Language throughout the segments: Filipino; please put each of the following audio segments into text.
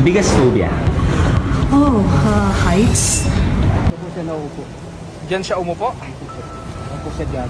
biggest phobia? Oh, heights. Ito po siya naupo. Diyan siya umupo? Ako siya dyan.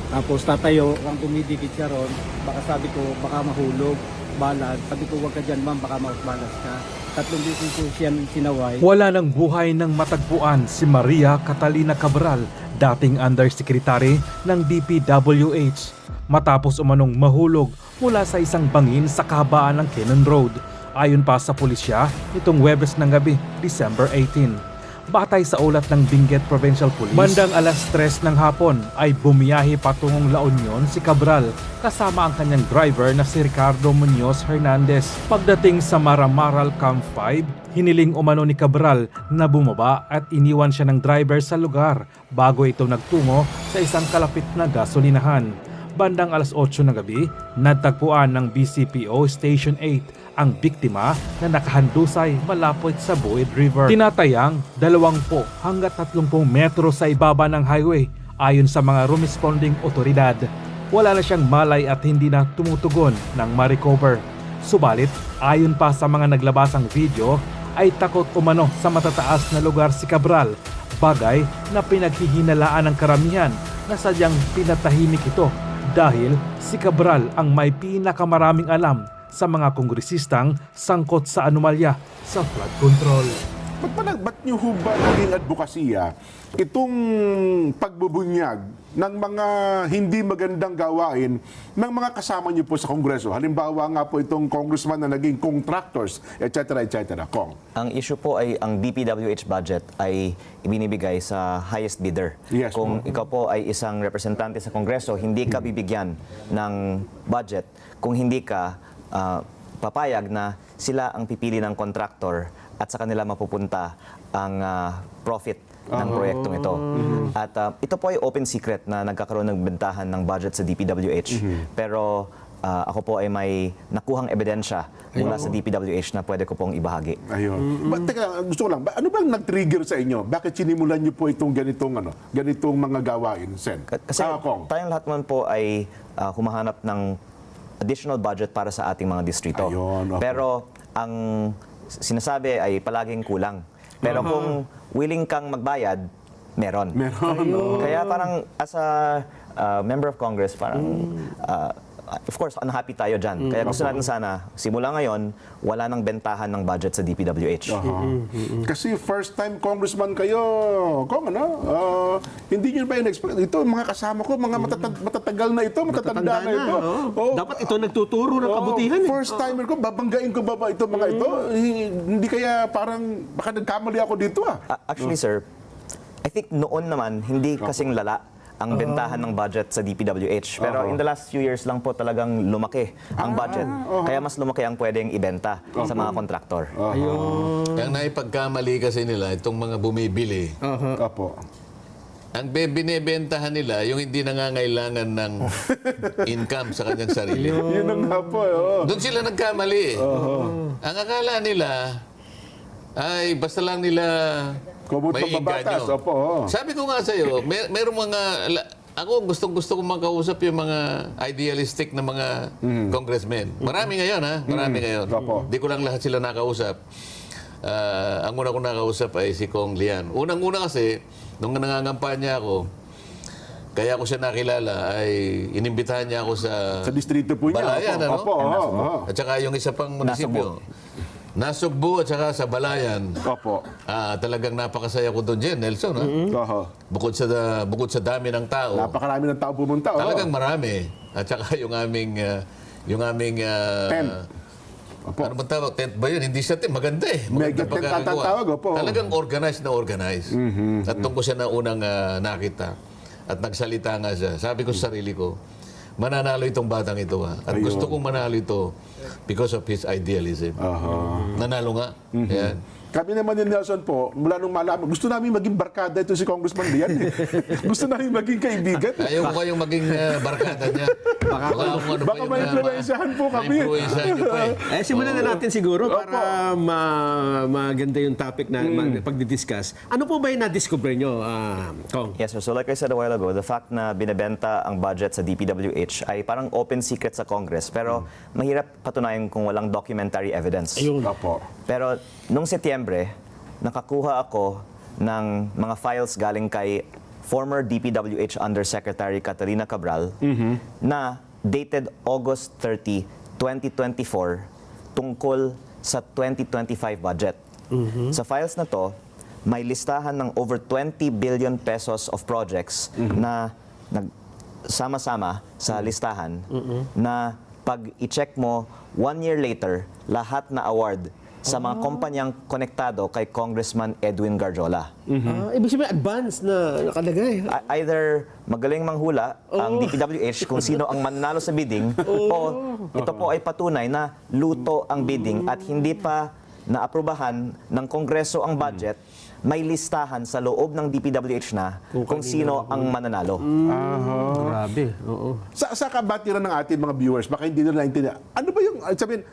Tapos tatayo, ang dumidikit siya ron. Baka sabi ko, baka mahulog, balag. Sabi ko, wag ka dyan ma'am, baka mausbalas ka. 3 beses ko siya sinaway. Wala nang buhay ng matagpuan si Maria Catalina Cabral, dating undersecretary ng DPWH, matapos umanong mahulog mula sa isang bangin sa kahabaan ng Cannon Road. Ayon pa sa pulisya, itong Huwebes ng gabi, December 18. Batay sa ulat ng Benguet Provincial Police, bandang alas 3 ng hapon ay bumiyahe patungong La Union si Cabral kasama ang kanyang driver na si Ricardo Muñoz Hernandez. Pagdating sa Maramaral Camp 5, hiniling umano ni Cabral na bumaba at iniwan siya ng driver sa lugar bago ito nagtungo sa isang kalapit na gasolinahan. Bandang alas 8 ng gabi, natagpuan ng BCPO Station 8 ang biktima na nakahandusay malapit sa Buid River. Tinatayang 20 hanggang 30 metro sa ibaba ng highway ayon sa mga responding otoridad. Wala na siyang malay at hindi na tumutugon ng ma-recover. Subalit, ayon pa sa mga naglabasang video, ay takot umano sa matataas na lugar si Cabral, bagay na pinaghihinalaan ng karamihan na sadyang pinatahimik ito dahil si Cabral ang may pinakamaraming alam sa mga kongresistang sangkot sa anomalya sa flood control. Ba't nyo ho ba naging advokasya itong pagbubunyag ng mga hindi magandang gawain ng mga kasama nyo po sa Kongreso? Halimbawa nga po itong congressman na naging contractors, etc. etc. Kong. Ang issue po ay ang DPWH budget ay ibinibigay sa highest bidder. Yes, Kung ikaw po ay isang representante sa Kongreso, hindi ka bibigyan ng budget kung hindi ka papayag na sila ang pipili ng contractor at sa kanila mapupunta ang profit ng proyektong ito. At ito po ay open secret na nagkakaroon ng bentahan ng budget sa DPWH. Pero ako po ay may nakuhang ebidensya mula sa DPWH na pwede ko pong ibahagi. Ayun. Teka, gusto ko lang, ano bang nag-trigger sa inyo? Bakit sinimulan nyo po itong ganitong mga gawain, Sen? Kasi Kong. tayong lahat man po ay humahanap ng additional budget para sa ating mga distrito. Ayun, okay. Pero ang sinasabi ay palaging kulang. Pero kung willing kang magbayad, meron. Meron. Kaya parang as a member of Congress, parang of course, unhappy tayo dyan. Kaya gusto natin sana, simula ngayon, wala nang bentahan ng budget sa DPWH. Kasi first time congressman kayo, Kong, ano? Hindi nyo ba in-expect? Ito, mga kasama ko, mga matatagal na ito, matatanda na ito. Oh. Dapat ito nagtuturo ng kabutihan. First timer ko, babanggain ko ba ito mga ito? Hindi kaya parang, baka nagkamali ako dito Actually, sir, I think noon naman, hindi kasing lala ang bentahan ng budget sa DPWH. Pero in the last few years lang po talagang lumaki ang budget. Kaya mas lumaki ang pwedeng ibenta sa mga kontraktor. Kaya naipagkamali kasi nila itong mga bumibili. Opo. Ang binibentahan nila, yung hindi nangangailangan ng income sa kanyang sarili. Yun ang nga po. Doon sila nagkamali. Ang akala nila ay basta lang nila Kumot may pagbabatas. inganyo. Opo. Sabi ko nga sa'yo, merong mga... Ako gusto kong makausap yung mga idealistic na mga congressmen. Marami ngayon, ha? Marami ngayon. Opo. Di ko lang lahat sila nakausap. Ang una kong nakausap ay si Kong Lian. Unang-una kasi, nung nangangampanya ako, kaya ko siya nakilala, ay inimbitahan niya ako sa Distrito po niya. Balayan, ano? Opo. At saka yung isa pang munisipyo. Nasugbu at saka sa Balayan. Opo. Talagang napakasaya ko doon, Jen, Nelson. Ha? Oho. Bukod sa dami ng tao, Napakarami ng tao pumunta. talagang marami. At saka yung aming Tent. Opo. ano bang tawag? Tent ba yun? Hindi siya tent. Maganda eh. Mega tent ang tatawag, opo. Talagang organized na organized. At doon ko siya na unang nakita. At nagsalita nga siya. Sabi ko sa sarili ko, mananalo itong batang ito. Ha? At gusto kong manalo ito because of his idealism. Nanalo nga. Ayan. Kami naman ni Nelson po, mula nung malaman, gusto namin maging barkada ito si Congressman Lian. Gusto namin maging kaibigan. Ayaw ko kayong maging barkada niya. Baka Baka ma-influensyahan po kami. Ma-influensyahan niyo pa eh. Simulan na natin siguro para maganda yung topic na pagdidiscuss. Ano po ba yung na-discover nyo, Kong? Yes, sir. So like I said a while ago, the fact na binebenta ang budget sa DPWH ay parang open secret sa Congress. Pero mahirap patunayan kung walang documentary evidence. Opo. Pero nung Setyembre, nakakuha ako ng mga files galing kay former DPWH Undersecretary Catalina Cabral na dated August 30, 2024 tungkol sa 2025 budget. Sa files na to, may listahan ng over 20 billion pesos of projects na nagsama-sama sa listahan na pag i-check mo 1 year later, lahat na award sa mga kumpanyang konektado kay Congressman Edwin Garjola. Ibig sabihin, advance na nakalagay. Either magaling manghula ang DPWH kung sino ang mananalo sa bidding o ito po ay patunay na luto ang bidding at hindi pa naaprubahan ng Kongreso ang budget, may listahan sa loob ng DPWH na kung sino ang mananalo. Grabe. Oo. Sa kabatiran ng ating mga viewers, baka hindi nila naintindihan. Ano ba yung, sabihin,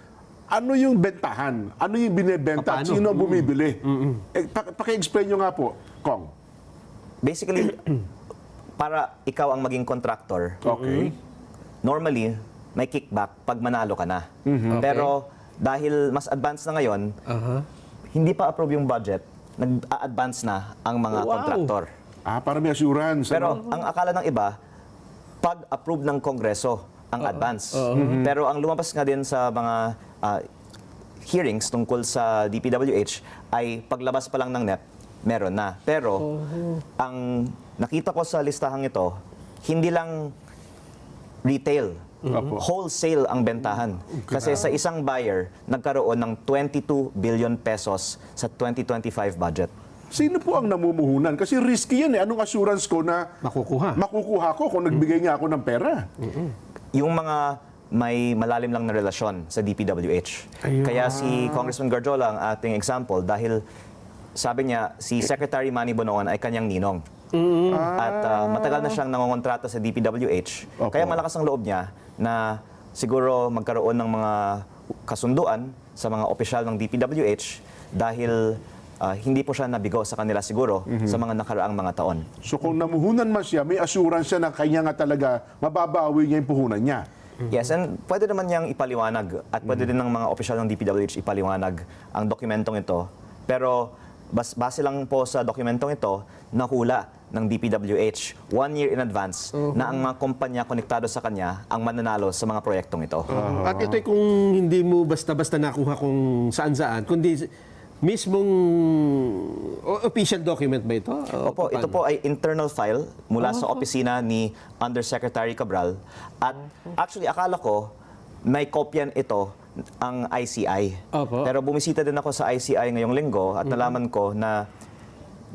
ano yung bentahan? Ano yung binebenta? At Paano? sino ang bumibili? Paki-explain nyo nga po, Kong. Basically, para ikaw ang maging contractor, Okay. normally, may kickback pag manalo ka na. Pero dahil mas advanced na ngayon, hindi pa approve yung budget, nag-a-advance na ang mga contractor. Para may assurance. Pero ang akala ng iba, pag-approve ng Kongreso ang advance. Pero ang lumabas nga din sa mga hearings tungkol sa DPWH ay paglabas pa lang ng NEP, meron na. Pero ang nakita ko sa listahang ito, hindi lang retail, wholesale ang bentahan. Kasi sa isang buyer, nagkaroon ng 22 billion pesos sa 2025 budget. Sino po ang namumuhunan? Kasi risky yan eh. Anong assurance ko na makukuha ko kung nagbigay nga ako ng pera? Yung mga may malalim lang na relasyon sa DPWH. Kaya si Congressman Garjola ang ating example dahil sabi niya, si Secretary Manny Bonoan ay kanyang ninong. At matagal na siyang nangongontrata sa DPWH. Kaya malakas ang loob niya na siguro magkaroon ng mga kasunduan sa mga opisyal ng DPWH dahil hindi po siya nabigo sa kanila siguro sa mga nakaraang mga taon. So kung namuhunan man siya, may assurance siya na kanya nga talaga mababawi niya yung puhunan niya. Yes, and pwede naman niyang ipaliwanag at pwede din ng mga opisyal ng DPWH ipaliwanag ang dokumentong ito. Pero base lang po sa dokumentong ito, nahula ng DPWH 1 year in advance na ang mga kumpanya konektado sa kanya ang mananalo sa mga proyektong ito. At ito'y kung hindi mo basta-basta nakuha kung saan-saan, kundi mismong official document ba ito? Opo, ito po ay internal file mula sa opisina ni Undersecretary Cabral. At actually, akala ko may kopyan ito ang ICI. Opo. Pero bumisita din ako sa ICI ngayong linggo at nalaman ko na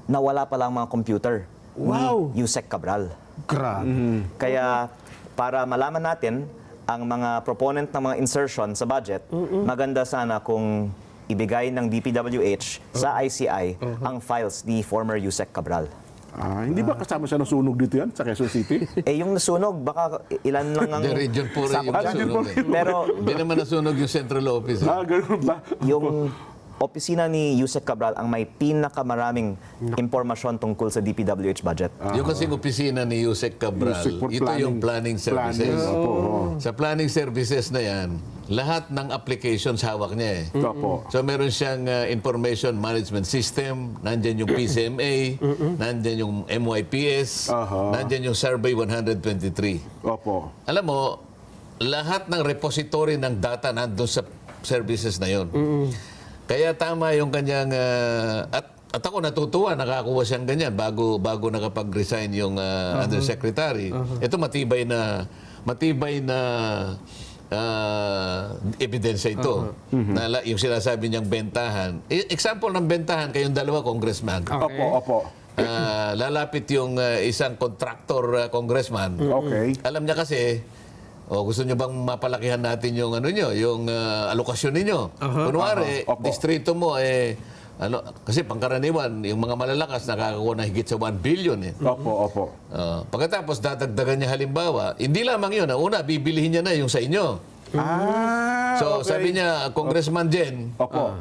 nawala pala ang mga computer ni Yusek Cabral. Grabe. Kaya para malaman natin ang mga proponent ng mga insertion sa budget, maganda sana kung ibigay ng DPWH sa ICI ang files ni former Yusek Cabral. Hindi ba kasama siya ng sunog dito yan sa Quezon City? Yung nasunog, baka ilan lang ang... The region po rin yung nasunog. Pero Hindi naman nasunog yung central office. Ganun ba? yung opisina ni Yusek Cabral ang may pinakamaraming impormasyon tungkol sa DPWH budget. Yung kasing opisina ni Yusek Cabral, Yusek for ito yung planning services. Sa planning services na yan, lahat ng applications hawak niya eh. Opo. So meron siyang information management system, nandyan yung PCMA, nandyan yung MYPS, nandyan yung Survey 123. Opo. Alam mo, lahat ng repository ng data nandun sa services na yon. Kaya tama yung kanyang at ako natutuwa nakakuha siyang ganyan bago nakapag-resign yung undersecretary. Ito matibay na ebidensya ito. Na yung sinasabi niyang bentahan. Example ng bentahan kayong dalawa congressman. Opo. Lalapit yung isang contractor congressman. Okay. Alam niya kasi, gusto niyo bang mapalakihan natin yung yung alokasyon ninyo? Kunwari, distrito mo kasi pangkaraniwan, yung mga malalakas nakakakuha ng higit sa 1 billion eh. Opo. Pagkatapos dadagdagan niya halimbawa, hindi lamang yun. Una, bibilihin niya na yung sa inyo. So okay. sabi niya, Congressman Jen, Opo.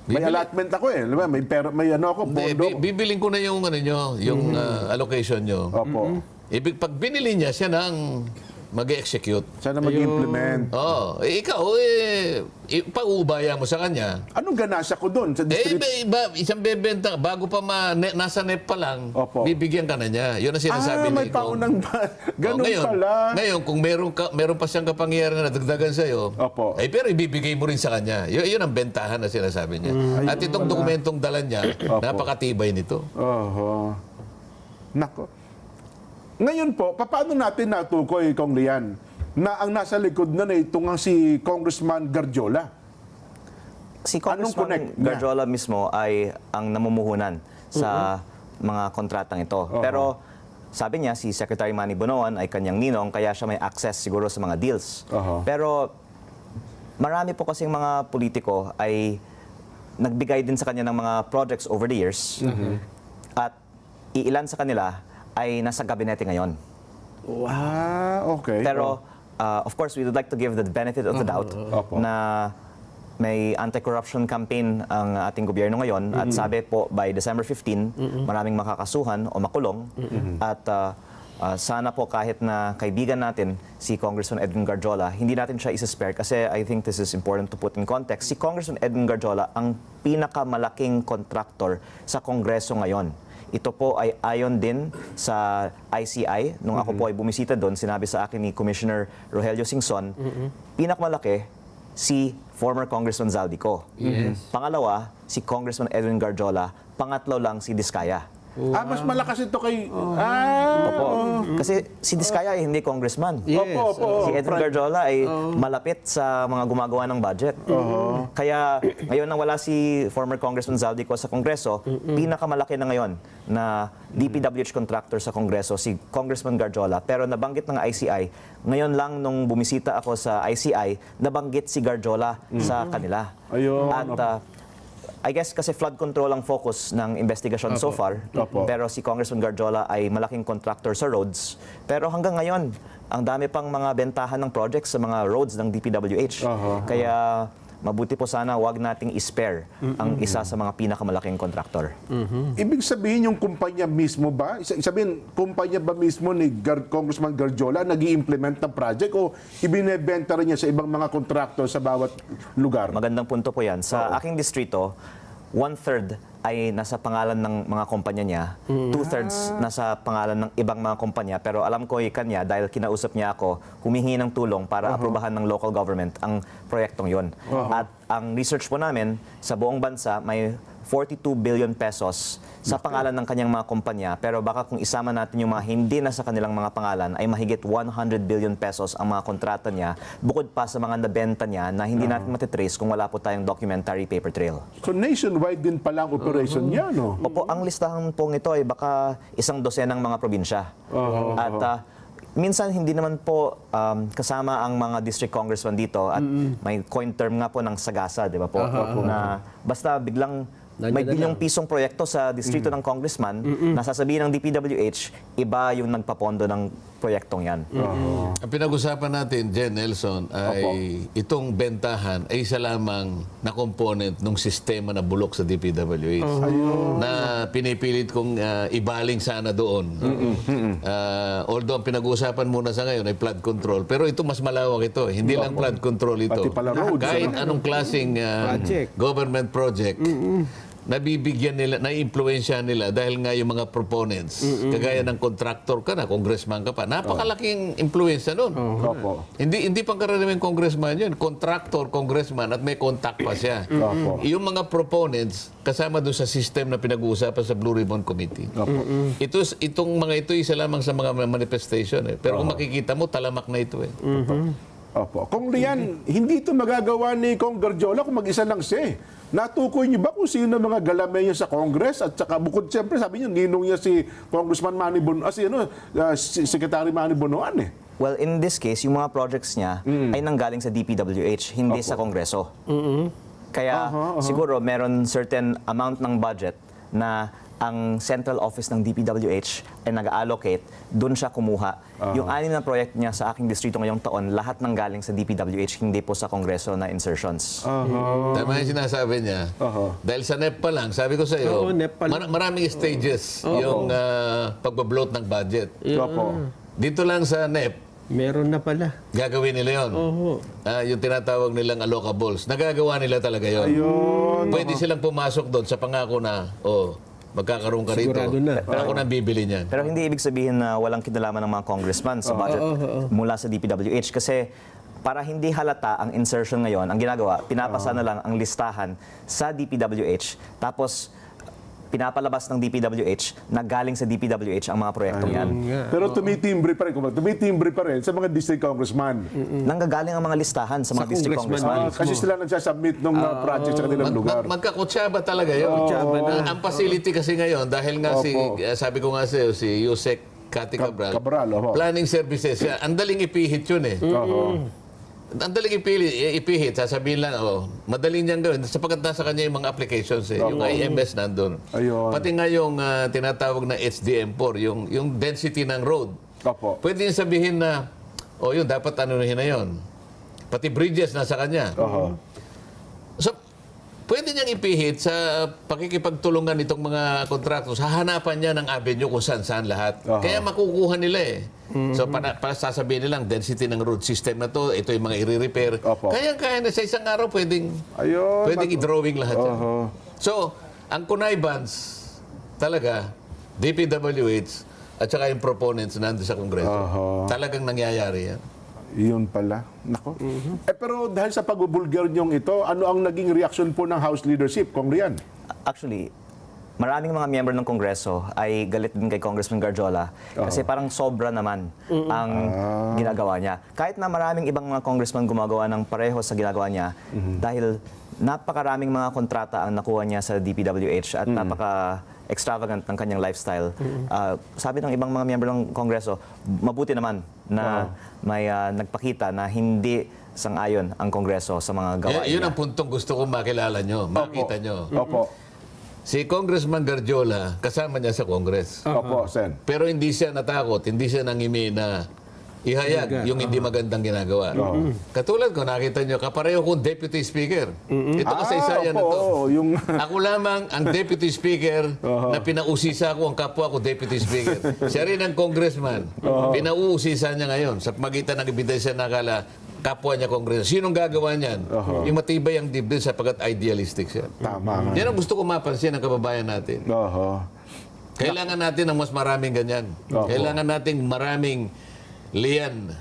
May allotment ako eh. Diba? May ano ako, hindi, pondo. bibiling ko na yung ano nyo, yung allocation nyo. Opo. Pag binili niya, siya nang mag-execute. Sana mag-implement. Ikaw, paubaya mo sa kanya. Anong ganasa ko doon sa district? Isang bebenta, bago pa nasa NEP pa lang, Opo. bibigyan ka na niya. Yun ang sinasabi may ni Ikaw. paunang ganun ngayon, pala. Ngayon, kung meron pa siyang kapangyarihan na dagdagan sa'yo, Opo. pero ibibigay mo rin sa kanya. Yun ang bentahan na sinasabi niya. At itong dokumentong dala niya, napakatibay nito. Oho. Nako. Ngayon po, paano natin natukoy, Kong Lian, na ang nasa likod na ito nga si Congressman Garjola? Si Anong Congressman connect niya? Garjola mismo ay ang namumuhunan sa mga kontratang ito. Pero sabi niya, si Secretary Manny Bonoan ay kanyang ninong, kaya siya may access siguro sa mga deals. Pero marami po kasing mga politiko ay nagbigay din sa kanya ng mga projects over the years. At iilan sa kanila ay nasa gabinete ngayon. Okay. Pero, of course, we would like to give the benefit of the doubt Opo. na may anti-corruption campaign ang ating gobyerno ngayon. At sabi po, by December 15, maraming makakasuhan o makulong. At sana po kahit na kaibigan natin si Congressman Edwin Garjola, hindi natin siya isa-spare kasi I think this is important to put in context. Si Congressman Edwin Garjola ang pinakamalaking contractor sa Kongreso ngayon. Ito po ay ayon din sa ICI. Nung ako po ay bumisita doon, sinabi sa akin ni Commissioner Rogelio Singson, pinakamalaki si former Congressman Zaldico. Pangalawa, si Congressman Edwin Garjola. Pangatlo lang si Diskaya. mas malakas ito kay... Opo. Kasi si Diskaya ay hindi congressman. Opo. Si Edwin Garjola ay malapit sa mga gumagawa ng budget. Kaya ngayon nang wala si former Congressman Zaldico sa Kongreso, pinakamalaki na ngayon na DPWH contractor sa Kongreso, si Congressman Garjola. Pero nabanggit ng ICI, ngayon lang nung bumisita ako sa ICI, nabanggit si Garjola sa kanila. Ayun. At I guess kasi flood control ang focus ng investigasyon so far. Pero si Congressman Garjola ay malaking contractor sa roads. Pero hanggang ngayon, ang dami pang mga bentahan ng projects sa mga roads ng DPWH. Kaya mabuti po sana wag nating i-spare ang isa sa mga pinakamalaking contractor. Ibig sabihin yung kumpanya mismo ba? Sabihin, kumpanya ba mismo ni Congressman Garjola nag-i-implement ng project o ibinebenta rin niya sa ibang mga kontraktor sa bawat lugar? Magandang punto po yan. Sa aking distrito, 1/3 ay nasa pangalan ng mga kumpanya niya, 2/3 nasa pangalan ng ibang mga kumpanya. Pero alam ko kanya, dahil kinausap niya ako, humihingi ng tulong para aprubahan ng local government ang proyektong yon. At ang research po namin, sa buong bansa, may 42 billion pesos sa pangalan ng kanyang mga kumpanya. Pero baka kung isama natin yung mga hindi na sa kanilang mga pangalan, ay mahigit 100 billion pesos ang mga kontrata niya, bukod pa sa mga nabenta niya na hindi natin matitrace kung wala po tayong documentary paper trail. So nationwide din pala ang operation niya, no? Opo, ang listahan pong ito ay baka 100 ng mga probinsya. At minsan hindi naman po kasama ang mga district congressman dito at may coin term nga po ng sagasa, di ba po? Na basta biglang may bilyong pisong proyekto sa distrito ng congressman, nasasabihin ng DPWH, iba yung nagpapondo ng proyektong yan. Ang pinag-usapan natin, Jen Nelson, ay itong bentahan ay isa lamang na component ng sistema na bulok sa DPWH na pinipilit kong ibaling sana doon. Although ang pinag-usapan muna sa ngayon ay flood control, pero ito mas malawak ito. Hindi lang flood control ito. Pati pala roads, Kahit anong klaseng government project, nabibigyan nila, na-impluensya nila dahil nga yung mga proponents, kagaya ng contractor ka na, congressman ka pa, napakalaking impluensya nun. Opo. Hindi pang karaniwang congressman yun. Contractor, congressman, at may contact pa siya. Yung mga proponents, kasama doon sa system na pinag-uusapan sa Blue Ribbon Committee. Itong mga ito, isa lamang sa mga manifestation. Pero kung makikita mo, talamak na ito. Opo. Kung Lian, hindi ito magagawa ni Kong Garjola kung mag-isa lang siya. Natukoy niyo ba kung sino mga galame niya sa Congress? At saka bukod, siyempre, sabi niyo, ninong niya si Congressman Manny Bonoan, si Secretary Manny Bonoan eh. Well, in this case, yung mga projects niya ay nanggaling sa DPWH, hindi sa Kongreso. Kaya siguro meron certain amount ng budget na ang central office ng DPWH ay nag-allocate, doon siya kumuha. Yung 6 na project niya sa aking distrito ngayong taon, lahat ng galing sa DPWH, hindi po sa Kongreso na insertions. Tama yung sinasabi niya. Dahil sa NEP pa lang, sabi ko sa iyo, Oo, NEP pa lang. maraming stages yung pagbabloat ng budget. Opo. Dito lang sa NEP, Meron na pala. gagawin nila yon. Yung tinatawag nilang allocables. Nagagawa nila talaga yon. Pwede silang pumasok doon sa pangako na, magkakaroon ka rito. Sigurado na. Ako na bibili niyan. Pero hindi ibig sabihin na walang kinalaman ng mga congressman sa budget mula sa DPWH kasi para hindi halata ang insertion ngayon, ang ginagawa, pinapasa na lang ang listahan sa DPWH tapos pinapalabas ng DPWH na galing sa DPWH ang mga proyektong yan. Pero tumitimbre pa rin, tumitimbre pa rin sa mga district congressman. Nanggagaling ang mga listahan sa mga Sa district congressman. congressman. Kasi sila nagsasubmit ng project sa kanilang lugar. Magkakutsaba talaga yun. Ang facility kasi ngayon, dahil nga sabi ko nga sa'yo, si Yusek Cathy Cabral, Cabral, planning services, ang daling ipihit yun eh. Ang daling ipihit, sasabihin lang, madaling niyang gawin sapagkat nasa kanya yung mga applications eh. Yung IMS nandun. Ayun. Pati nga yung tinatawag na HDM4, yung density ng road. Opo. Pwede niya sabihin na, yun, dapat anuhin na yun. Pati bridges nasa kanya. So, pwede niyang ipihit sa pakikipagtulungan nitong mga contractors, hahanapan niya ng avenue kung saan-saan lahat. Kaya makukuha nila eh. So, para sasabihin nilang density ng road system na to, ito yung mga i-repair. Kaya na sa isang araw pwedeng i-drawing lahat yan. So, ang connivance talaga, DPWH at saka yung proponents nandun sa Kongreso. Talagang nangyayari yan. Iyon pala. Nako. Pero dahil sa pagbubulgar niyong ito, ano ang naging reaksyon po ng House leadership, Kong Rian? Actually, maraming mga miyembro ng Kongreso ay galit din kay Congressman Garjola kasi parang sobra naman ang ginagawa niya. Kahit na maraming ibang mga congressman gumagawa ng pareho sa ginagawa niya dahil napakaraming mga kontrata ang nakuha niya sa DPWH at napaka-extravagant ng kanyang lifestyle. Sabi ng ibang mga miyembro ng Kongreso, mabuti naman na may nagpakita na hindi sang-ayon ang Kongreso sa mga gawain Yun niya. ang puntong gusto kong makilala nyo, makita nyo. Opo. Si Congressman Garjola, kasama niya sa Congress. Opo, Sen. Pero hindi siya natakot, hindi siya nangimi na ihayag yung hindi magandang ginagawa. Katulad ko, nakita nyo, kapareho kong Deputy Speaker. Ito kasaysayan na to. Ako lamang ang Deputy Speaker na pinausisa ko ang kapwa ko Deputy Speaker. Siya rin ang Congressman. Pinauusisa niya ngayon sa pagitan ng ebidensya na akala kapwa niya Congressman. Sinong gagawa niyan? Yung matibay ang dibdib sapagkat idealistic siya. Tama. Yan ang gusto ko mapansin ng kababayan natin. Kailangan natin ng mas maraming ganyan. Kailangan nating maraming Lian.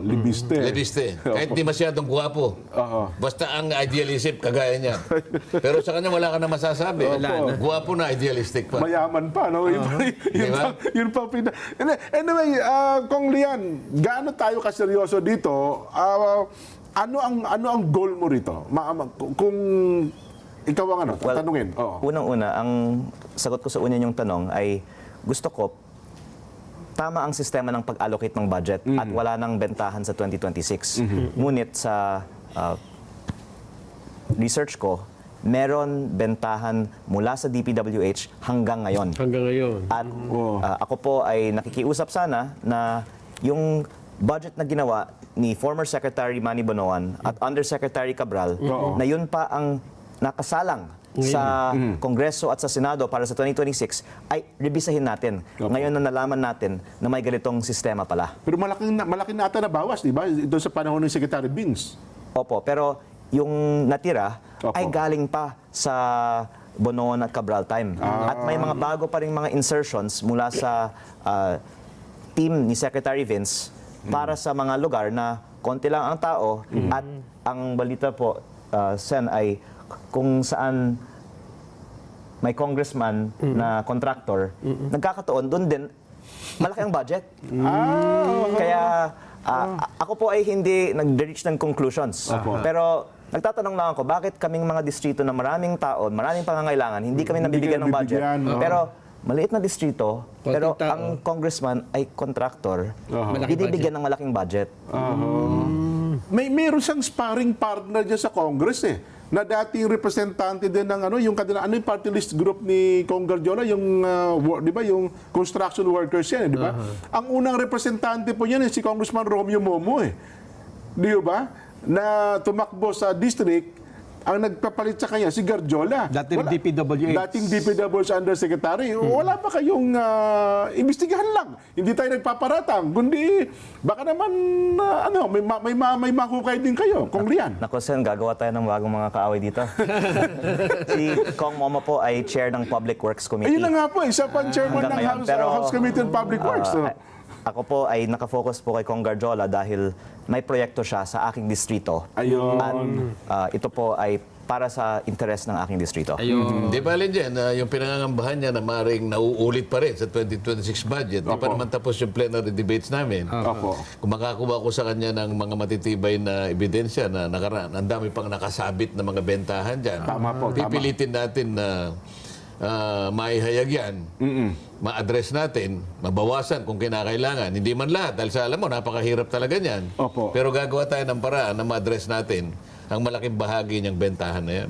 Libiste. Kahit di masyadong guwapo. Basta ang idealistic, kagaya niya. Pero sa kanya wala ka na masasabi. Guwapo na, idealistic pa. Mayaman pa, no? Yun pa Anyway, Kong Lian, gaano tayo kaseryoso dito? Ano ang goal mo rito? Kung ikaw ang tatanungin. Unang-una, ang sagot ko sa una niyong tanong ay gusto ko tama ang sistema ng pag-allocate ng budget at wala nang bentahan sa 2026. Ngunit sa research ko, meron bentahan mula sa DPWH hanggang ngayon. Hanggang ngayon. At ako po ay nakikiusap sana na yung budget na ginawa ni former Secretary Manny Bonoan at Undersecretary Cabral, na yun pa ang nakasalang sa Kongreso at sa Senado para sa 2026 ay rebisahin natin. Ngayon na nalaman natin na may ganitong sistema pala. Pero malaki na ata nabawas, di ba? Ito sa panahon ng Secretary Binns. Opo, pero yung natira ay galing pa sa Bonoan at Cabral time. At may mga bago pa rin mga insertions mula sa team ni Secretary Vince para sa mga lugar na konti lang ang tao at ang balita po, Sen, ay kung saan may congressman na contractor, nagkakataon, doon din, malaki ang budget. Kaya ako po ay hindi nag-reach ng conclusions. Pero nagtatanong lang ako, bakit kaming mga distrito na maraming tao, maraming pangangailangan, hindi kami nabibigyan ng budget. Pero maliit na distrito, pero ang congressman ay contractor, binibigyan ng malaking budget. Meron siyang sparring partner dyan sa Congress na dating representante din ng yung kanila yung party list group ni Kong Garjola, yung 'di ba, yung construction workers yan, 'di ba? Ang unang representante po niyan si Congressman Romeo Momo 'Di ba? Na tumakbo sa district. Ang nagpapalit sa kanya, si Garjola. Dating DPWH. Dating DPWH Undersecretary. Wala ba kayong imbestigahan lang? Hindi tayo nagpaparatang. Kundi, baka naman, may mahukay din kayo, Kong Lian. Naku, Sen, gagawa tayo ng bagong mga kaaway dito. Si Kong Momo po ay chair ng Public Works Committee. Ayun na nga po, isa pang chairman ng Hanggang ngayon, House Committee on Public Works. Ako po ay nakafocus po kay Kong Garjola dahil may proyekto siya sa aking distrito. Ayun. At ito po ay para sa interes ng aking distrito. Di ba alin dyan, yung pinangangambahan niya na maring nauulit pa rin sa 2026 budget. Di pa naman tapos yung plenary debates namin. Opo. Kung makakuha ko sa kanya ng mga matitibay na ebidensya na nakaraan, ang dami pang nakasabit na mga bentahan dyan. Tama po, tama. Pipilitin natin na maihayag yan, ma-address natin, mabawasan kung kinakailangan. Hindi man lahat, dahil sa alam mo, napakahirap talaga niyan. Opo. Pero gagawa tayo ng paraan na ma-address natin ang malaking bahagi niyang bentahan na yan.